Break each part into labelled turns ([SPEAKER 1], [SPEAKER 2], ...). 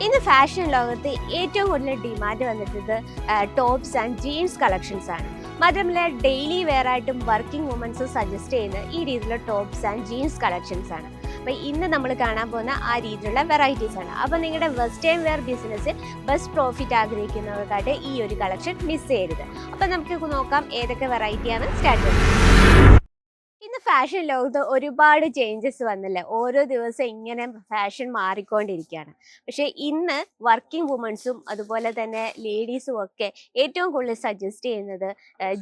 [SPEAKER 1] ഇന്ന് ഫാഷൻ ലോകത്ത് ഏറ്റവും കൂടുതൽ ഡിമാൻഡ് വന്നിട്ടത് ടോപ്സ് ആൻഡ് ജീൻസ് കളക്ഷൻസ് ആണ്. മാത്രമല്ല ഡെയിലി വെയർ ആയിട്ടും വർക്കിംഗ് വുമൻസ് സജസ്റ്റ് ചെയ്യുന്ന ഈ രീതിയിലുള്ള ടോപ്സ് ആൻഡ് ജീൻസ് കളക്ഷൻസ് ആണ്. അപ്പോൾ ഇന്ന് നമ്മൾ കാണാൻ പോകുന്ന ആ രീതിയിലുള്ള വെറൈറ്റീസ് ആണ്. അപ്പോൾ നിങ്ങളുടെ വെസ്റ്റേൺ വെയർ ബിസിനസ്സിൽ ബെസ്റ്റ് പ്രോഫിറ്റ് ആഗ്രഹിക്കുന്നവർക്കായിട്ട് ഈ ഒരു കളക്ഷൻ മിസ് ചെയ്യരുത്. അപ്പോൾ നമുക്ക് നോക്കാം ഏതൊക്കെ വെറൈറ്റിയാണ് സ്റ്റാർട്ട് ചെയ്യുന്നത്. ഇന്ന് ഫാഷൻ ലോകത്ത് ഒരുപാട് ചേഞ്ചസ് വന്നില്ലേ, ഓരോ ദിവസം ഇങ്ങനെ ഫാഷൻ മാറിക്കൊണ്ടിരിക്കുകയാണ്. പക്ഷേ ഇന്ന് വർക്കിംഗ് വുമൻസും അതുപോലെ തന്നെ ലേഡീസും ഒക്കെ ഏറ്റവും കൂടുതൽ സജസ്റ്റ് ചെയ്യുന്നത്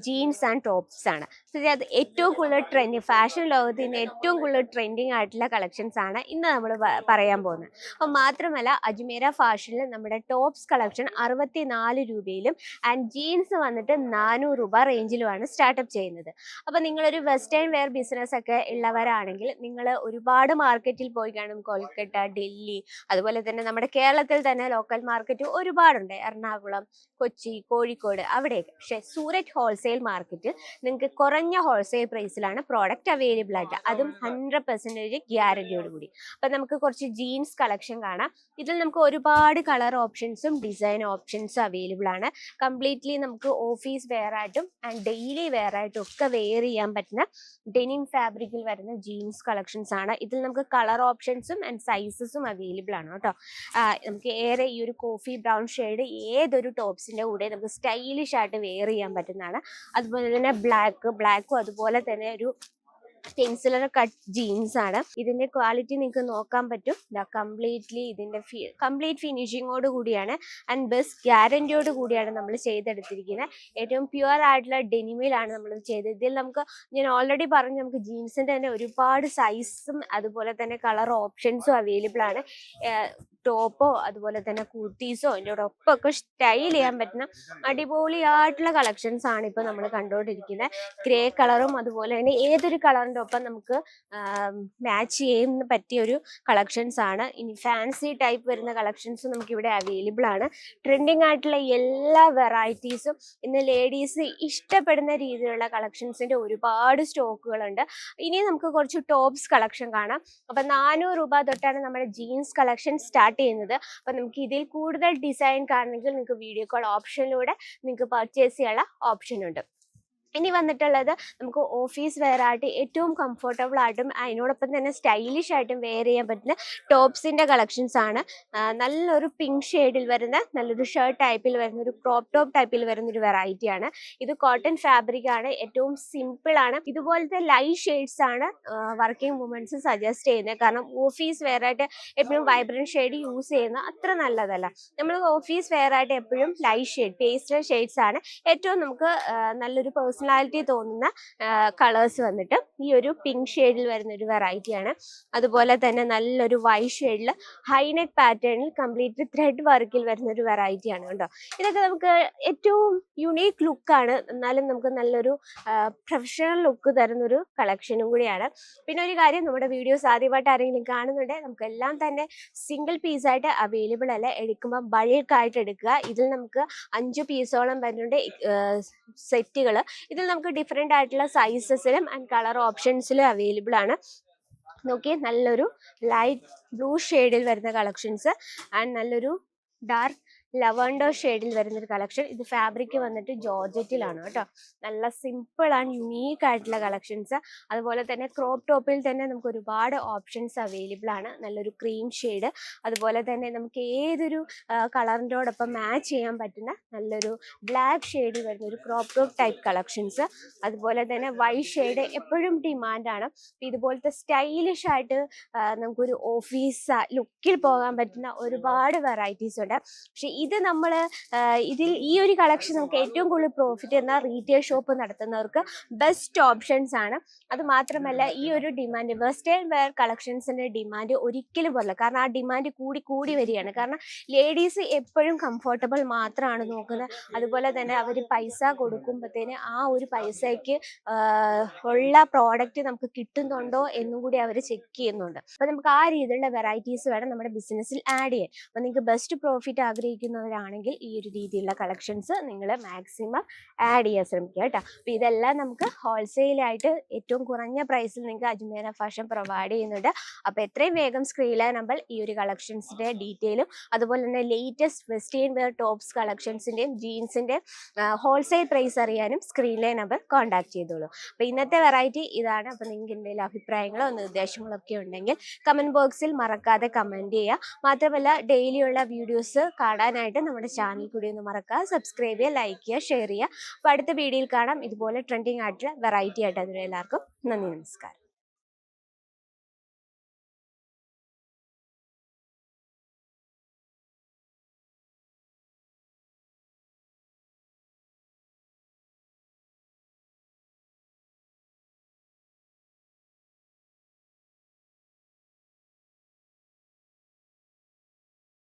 [SPEAKER 1] ജീൻസ് ആൻഡ് ടോപ്സ് ആണ്. അത് ഏറ്റവും കൂടുതൽ ട്രെൻഡ്, ഫാഷൻ ലോകത്ത് ഇന്ന് ഏറ്റവും കൂടുതൽ ട്രെൻഡിങ് ആയിട്ടുള്ള കളക്ഷൻസ് ആണ് ഇന്ന് നമ്മൾ പറയാൻ പോകുന്നത്. അപ്പം മാത്രമല്ല അജ്മീര ഫാഷനിൽ നമ്മുടെ ടോപ്സ് കളക്ഷൻ 64 രൂപയിലും ആൻഡ് ജീൻസ് വന്നിട്ട് 400 രൂപ റേഞ്ചിലുമാണ് സ്റ്റാർട്ടപ്പ് ചെയ്യുന്നത്. അപ്പം നിങ്ങളൊരു വെസ്റ്റേൺ വെയർ ബിസിനസ് ഒക്കെ ഉള്ളവരാണെങ്കിൽ നിങ്ങൾ ഒരുപാട് മാർക്കറ്റിൽ പോയി കാണും. കൊൽക്കത്ത, ഡൽഹി, അതുപോലെ തന്നെ നമ്മുടെ കേരളത്തിൽ തന്നെ ലോക്കൽ മാർക്കറ്റ് ഒരുപാടുണ്ട്. എറണാകുളം, കൊച്ചി, കോഴിക്കോട് അവിടെയൊക്കെ. പക്ഷേ സൂരറ്റ് ഹോൾസെയിൽ മാർക്കറ്റ് നിങ്ങൾക്ക് കുറഞ്ഞ ഹോൾസെയിൽ പ്രൈസിലാണ് പ്രോഡക്റ്റ് അവൈലബിൾ ആയിട്ട്, അതും 100% ഗ്യാരണ്ടിയോട് കൂടി. അപ്പം നമുക്ക് കുറച്ച് ജീൻസ് കളക്ഷൻ കാണാം. ഇതിൽ നമുക്ക് ഒരുപാട് കളർ ഓപ്ഷൻസും ഡിസൈൻ ഓപ്ഷൻസും അവൈലബിൾ ആണ്. കംപ്ലീറ്റ്ലി നമുക്ക് ഓഫീസ് വെയർ ആയിട്ടും ആൻഡ് ഡെയിലി വെയർ ആയിട്ടും ഒക്കെ വെയർ ചെയ്യാൻ പറ്റുന്ന ഡെനിം ഫാബ്രിക്കിൽ വരുന്ന ജീൻസ് കളക്ഷൻസ് ആണ്. ഇതിൽ നമുക്ക് കളർ ഓപ്ഷൻസും ആൻഡ് സൈസസും അവൈലബിൾ ആണ് കേട്ടോ. നമുക്ക് ഏറെ ഈ ഒരു കോഫി ബ്രൗൺ ഷെയ്ഡ് ഏതൊരു ടോപ്സിന്റെ കൂടെ നമുക്ക് സ്റ്റൈലിഷ് ആയിട്ട് വെയർ ചെയ്യാൻ പറ്റുന്നതാണ്. അതുപോലെ തന്നെ ബ്ലാക്കും അതുപോലെ തന്നെ ഒരു പെൻസിലർ കട്ട് ജീൻസ് ആണ്. ഇതിന്റെ ക്വാളിറ്റി നിങ്ങൾക്ക് നോക്കാൻ പറ്റും. കംപ്ലീറ്റ്ലി ഇതിന്റെ കംപ്ലീറ്റ് ഫിനിഷിങ്ങോട് കൂടിയാണ് ആൻഡ് ബെസ്റ്റ് ഗ്യാരണ്ടിയോട് കൂടിയാണ് നമ്മൾ ചെയ്തെടുത്തിരിക്കുന്നത്. ഏറ്റവും പ്യുവർ ആയിട്ടുള്ള ഡെനിമിലാണ് നമ്മൾ ചെയ്തത്. ഇതിൽ ഞാൻ ഓൾറെഡി പറഞ്ഞു, നമുക്ക് ജീൻസിന്റെ തന്നെ ഒരുപാട് സൈസും അതുപോലെ തന്നെ കളർ ഓപ്ഷൻസും അവൈലബിൾ ആണ്. ടോപ്പോ അതുപോലെ തന്നെ കുർത്തീസോ അതിൻ്റെ ഒപ്പൊക്കെ സ്റ്റൈൽ ചെയ്യാൻ പറ്റുന്ന അടിപൊളിയായിട്ടുള്ള കളക്ഷൻസ് ആണ് ഇപ്പൊ നമ്മൾ കണ്ടുകൊണ്ടിരിക്കുന്നത്. ഗ്രേ കളറും അതുപോലെ തന്നെ ഏതൊരു കളറിന്റെ ഒപ്പം നമുക്ക് മാച്ച് ചെയ്യുന്ന പറ്റിയ ഒരു കളക്ഷൻസ് ആണ്. ഇനി ഫാൻസി ടൈപ്പ് വരുന്ന കളക്ഷൻസ് നമുക്ക് ഇവിടെ അവൈലബിൾ ആണ്. ട്രെൻഡിങ് ആയിട്ടുള്ള എല്ലാ വെറൈറ്റീസും ഇന്ന് ലേഡീസ് ഇഷ്ടപ്പെടുന്ന രീതിയിലുള്ള കളക്ഷൻസിന്റെ ഒരുപാട് സ്റ്റോക്കുകളുണ്ട്. ഇനി നമുക്ക് കുറച്ച് ടോപ്സ് കളക്ഷൻ കാണാം. അപ്പൊ 400 രൂപ തൊട്ടാണ് നമ്മുടെ ജീൻസ് കളക്ഷൻ സ്റ്റാർട്ട് ചെയ്യുന്നത്. അപ്പൊ നമുക്ക് ഇതിൽ കൂടുതൽ ഡിസൈൻ കാണണമെങ്കിൽ നിങ്ങൾക്ക് വീഡിയോ കോൾ ഓപ്ഷനിലൂടെ നിങ്ങൾക്ക് പർച്ചേസ് ചെയ്യാനുള്ള ഓപ്ഷൻ ഉണ്ട്. ഇനി വന്നിട്ടുള്ളത് നമുക്ക് ഓഫീസ് വെയർ ആയിട്ട് ഏറ്റവും കംഫർട്ടബിൾ ആയിട്ടും അതിനോടൊപ്പം തന്നെ സ്റ്റൈലിഷ് ആയിട്ടും വെയർ ചെയ്യാൻ പറ്റുന്ന ടോപ്സിന്റെ കളക്ഷൻസ് ആണ്. നല്ലൊരു പിങ്ക് ഷെയ്ഡിൽ വരുന്ന നല്ലൊരു ഷർട്ട് ടൈപ്പിൽ വരുന്ന ഒരു ക്രോപ്പ് ടോപ്പ് ടൈപ്പിൽ വരുന്ന ഒരു വെറൈറ്റി ആണ്. ഇത് കോട്ടൺ ഫാബ്രിക് ആണ്, ഏറ്റവും സിമ്പിൾ ആണ്. ഇതുപോലത്തെ ലൈറ്റ് ഷെയ്ഡ്സ് ആണ് വർക്കിംഗ് വുമൻസ് സജസ്റ്റ് ചെയ്യുന്നത്. കാരണം ഓഫീസ് വെയർ ആയിട്ട് എപ്പോഴും വൈബ്രന്റ് ഷെയ്ഡ് യൂസ് ചെയ്യുന്ന അത്ര നല്ലതല്ല. നമ്മൾ ഓഫീസ് വെയർ ആയിട്ട് എപ്പോഴും ലൈറ്റ് ഷെയ്ഡ്, പേസ്റ്റൽ ഷെയ്ഡ്സ് ആണ് ഏറ്റവും നമുക്ക് നല്ലൊരു പേഴ്സണാലിറ്റി തോന്നുന്ന കളേഴ്സ്. വന്നിട്ട് ഈ ഒരു പിങ്ക് ഷെയ്ഡിൽ വരുന്ന ഒരു വെറൈറ്റിയാണ്. അതുപോലെ തന്നെ നല്ലൊരു വൈറ്റ് ഷെയ്ഡിൽ ഹൈനെക്ക് പാറ്റേണിൽ കംപ്ലീറ്റ് ത്രെഡ് വർക്കിൽ വരുന്ന ഒരു വെറൈറ്റിയാണ് കേട്ടോ. ഇതൊക്കെ നമുക്ക് ഏറ്റവും യുണീക്ക് ലുക്കാണ്, എന്നാലും നമുക്ക് നല്ലൊരു പ്രൊഫഷണൽ ലുക്ക് തരുന്നൊരു കളക്ഷനും കൂടിയാണ്. പിന്നെ ഒരു കാര്യം, നമ്മുടെ വീഡിയോസ് ആദ്യമായിട്ട് ആരെങ്കിലും കാണുന്നുണ്ടെങ്കിൽ നമുക്കെല്ലാം തന്നെ സിംഗിൾ പീസായിട്ട് അവൈലബിൾ അല്ല, എടുക്കുമ്പോൾ ബൾക്കായിട്ട് എടുക്കുക. ഇതിൽ നമുക്ക് 5 പീസോളം വരുന്നുണ്ട് സെറ്റുകൾ. ഇതിൽ നമുക്ക് ഡിഫറെൻ്റ് ആയിട്ടുള്ള സൈസസിലും ആൻഡ് കളർ ഓപ്ഷൻസിലും അവൈലബിൾ ആണ്. നോക്കിയേ, നല്ലൊരു ലൈറ്റ് ബ്ലൂ ഷെയ്ഡിൽ വരുന്ന കളക്ഷൻസ് ആൻഡ് നല്ലൊരു ഡാർക്ക് ലവൻഡോ ഷെയ്ഡിൽ വരുന്നൊരു കളക്ഷൻ. ഇത് ഫാബ്രിക് വന്നിട്ട് ജോർജറ്റിലാണ് കേട്ടോ. നല്ല സിമ്പിൾ ആൻഡ് യുണീക്ക് ആയിട്ടുള്ള കളക്ഷൻസ്. അതുപോലെ തന്നെ ക്രോപ്പ് ടോപ്പിൽ തന്നെ നമുക്ക് ഒരുപാട് ഓപ്ഷൻസ് അവൈലബിൾ ആണ്. നല്ലൊരു ക്രീം ഷെയ്ഡ്, അതുപോലെ തന്നെ നമുക്ക് ഏതൊരു കളറിൻ്റെയോടൊപ്പം മാച്ച് ചെയ്യാൻ പറ്റുന്ന നല്ലൊരു ബ്ലാക്ക് ഷെയ്ഡിൽ വരുന്ന ഒരു ക്രോപ്പ് ടോപ്പ് ടൈപ്പ് കളക്ഷൻസ്. അതുപോലെ തന്നെ വൈറ്റ് ഷെയ്ഡ് എപ്പോഴും ഡിമാൻഡാണ്. ഇതുപോലത്തെ സ്റ്റൈലിഷ് ആയിട്ട് നമുക്കൊരു ഓഫീസ് ലുക്കിൽ പോകാൻ പറ്റുന്ന ഒരുപാട് വെറൈറ്റീസ് ഉണ്ട്. പക്ഷെ ഇത് നമ്മൾ ഈ ഒരു കളക്ഷൻ നമുക്ക് ഏറ്റവും കൂടുതൽ പ്രോഫിറ്റ് എന്ന റീറ്റെയിൽ ഷോപ്പ് നടത്തുന്നവർക്ക് ബെസ്റ്റ് ഓപ്ഷൻസ് ആണ്. അത് മാത്രമല്ല ഈ ഒരു ഡിമാൻഡ് വെസ്റ്റേൺ വെയർ കളക്ഷൻസിന്റെ ഡിമാൻഡ് ഒരിക്കലും പോകില്ല. കാരണം ആ ഡിമാൻഡ് കൂടി വരികയാണ്. കാരണം ലേഡീസ് എപ്പോഴും കംഫർട്ടബിൾ മാത്രമാണ് നോക്കുന്നത്. അതുപോലെ തന്നെ അവർ പൈസ കൊടുക്കുമ്പോഴത്തേന് ആ ഒരു പൈസയ്ക്ക് ഉള്ള പ്രോഡക്റ്റ് നമുക്ക് കിട്ടുന്നുണ്ടോ എന്നും കൂടി അവർ ചെക്ക് ചെയ്യുന്നുണ്ട്. അപ്പൊ നമുക്ക് ആ രീതിയിലുള്ള വെറൈറ്റീസ് വേണം നമ്മുടെ ബിസിനസ്സിൽ ആഡ് ചെയ്യാൻ. അപ്പൊ നിങ്ങൾക്ക് ബെസ്റ്റ് പ്രോഫിറ്റ് ആഗ്രഹിക്കുന്നു പറ്റുന്നവരാണെങ്കിൽ ഈ ഒരു രീതിയിലുള്ള കളക്ഷൻസ് നിങ്ങൾ മാക്സിമം ആഡ് ചെയ്യാൻ ശ്രമിക്കുക കേട്ടോ. അപ്പോൾ ഇതെല്ലാം നമുക്ക് ഹോൾസെയിലായിട്ട് ഏറ്റവും കുറഞ്ഞ പ്രൈസിൽ നിങ്ങൾക്ക് അജ്മീറ ഫാഷൻ പ്രൊവൈഡ് ചെയ്യുന്നുണ്ട്. അപ്പോൾ എത്രയും വേഗം സ്ക്രീനിലെ നമ്മൾ ഈ ഒരു കളക്ഷൻസിൻ്റെ ഡീറ്റെയിലും അതുപോലെ തന്നെ ലേറ്റസ്റ്റ് വെസ്റ്റേൺ വെയർ ടോപ്സ് കളക്ഷൻസിൻ്റെയും ജീൻസിൻ്റെയും ഹോൾസെയിൽ പ്രൈസ് അറിയാനും സ്ക്രീനിലെ നമ്പർ കോൺടാക്ട് ചെയ്തോളൂ. അപ്പോൾ ഇന്നത്തെ വെറൈറ്റി ഇതാണ്. അപ്പോൾ നിങ്ങൾക്ക് എന്തെങ്കിലും അഭിപ്രായങ്ങളോ നിർദ്ദേശങ്ങളോ ഒക്കെ ഉണ്ടെങ്കിൽ കമൻറ്റ് ബോക്സിൽ മറക്കാതെ കമൻറ്റ് ചെയ്യുക. മാത്രമല്ല ഡെയിലിയുള്ള വീഡിയോസ് കാണാനായിട്ട് നമ്മുടെ ചാനൽ കൂടി ഒന്ന് മറക്കാതെ സബ്സ്ക്രൈബ് ചെയ്യുക, ലൈക്ക് ചെയ്യുക, ഷെയർ ചെയ്യുക. അപ്പോൾ അടുത്ത വീഡിയോയിൽ കാണാം ഇതുപോലെ ട്രെൻഡിങ് ആയിട്ടുള്ള വെറൈറ്റി ആയിട്ട്. അതിന് എല്ലാവർക്കും നന്ദി, നമസ്കാരം.